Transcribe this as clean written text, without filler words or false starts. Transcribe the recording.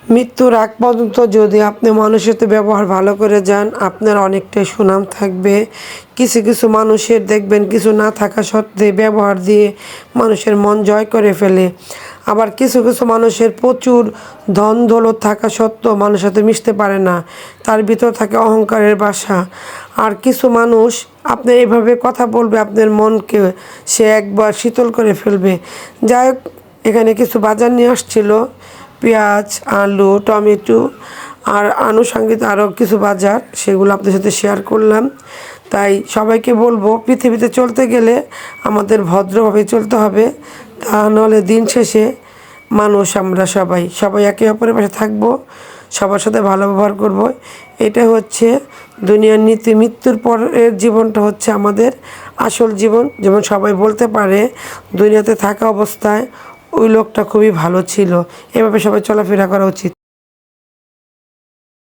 মৃত্যুর আগ পর্যন্ত যদি আপনি মানুষের সাথে ব্যবহার ভালো করে যান, আপনার অনেকটাই সুনাম থাকবে। কিছু কিছু মানুষের দেখবেন কিছু না থাকা সত্ত্বে ব্যবহার দিয়ে মানুষের মন জয় করে ফেলে। আবার কিছু কিছু মানুষের প্রচুর ধন দৌলত থাকা সত্ত্বেও মানুষের সাথে মিশতে পারে না, তার ভিতর থাকে অহংকারের বাসা। আর কিছু মানুষ আপনি এভাবে কথা বলবে, আপনার মনকে সে একবার শীতল করে ফেলবে। যাই হোক, এখানে কিছু বাজার নিয়ে আসছিল, পেঁয়াজ, আলু, টমেটো আর আনুষঙ্গিক আরও কিছু বাজার, সেগুলো আপনাদের সাথে শেয়ার করলাম। তাই সবাইকে বলবো, পৃথিবীতে চলতে গেলে আমাদের ভদ্রভাবে চলতে হবে, তা নাহলে দিন শেষে মানুষ আমরা সবাই সবাই একে অপরের পাশে থাকবো, সবার সাথে ভালো ব্যবহার করব। এটা হচ্ছে দুনিয়ার নীতি। মৃত্যুর পরের জীবনটা হচ্ছে আমাদের আসল জীবন। যেমন সবাই বলতে পারে দুনিয়াতে থাকা অবস্থায় ওই লোকটা খুবই ভালো ছিল। এভাবে সবাই চলাফেরা করা উচিত।